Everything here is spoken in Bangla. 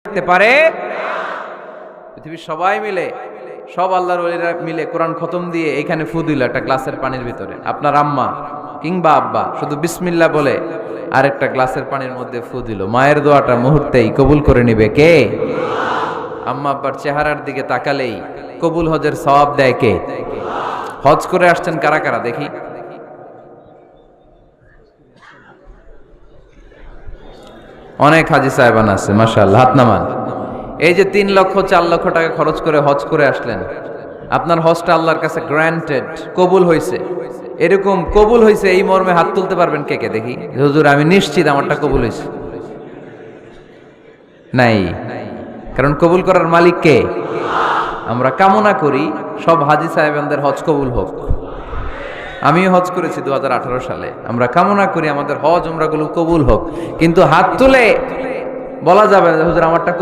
থাকতে পারে? পৃথিবীর সবাই মিলে, সব আল্লাহর ওলিরা মিলে কোরআন খতম দিয়ে এখানে ফু দিল একটা গ্লাসের পানির ভিতরে। আপনার আম্মা কিংবা আব্বা শুধু বিসমিল্লাহ বলে আরেকটা গ্লাসের পানির মধ্যে ফু দিল, মায়ের দোয়াটা মুহূর্তেই কবুল করে নিবে কে? আম্মা আব্বার চেহারার দিকে তাকালেই কবুল হজের সওয়াব দেয় কে? হজ করে আসছেন কারা কারা দেখি? অনেক হাজি সাহেবান আছে, মাশাআল্লাহ, হাত নামান। এই যে 3 লক্ষ 4 লক্ষ টাকা খরচ করে হজ করে আসলেন, আপনার হজটা আল্লাহর কাছে গ্র্যান্টেড, কবুল হয়েছে। এরকম কবুল হয়েছে এই মর্মে হাত তুলতে পারবেন কে কে দেখি? হুজুর আমি নিশ্চিত আমারটা কবুল হয়েছে। নাই, কারণ কবুল করার মালিক কে? আমরা কামনা করি সব হাজি সাহেবানদের হজ কবুল হোক। আমিও হজ করেছি 2018 সালে। আমরা কামনা করি আমাদের হজ উমরাগুলো কবুল হোক, কিন্তু হাত তুলে বলা যাবে না হুজুর আমারটা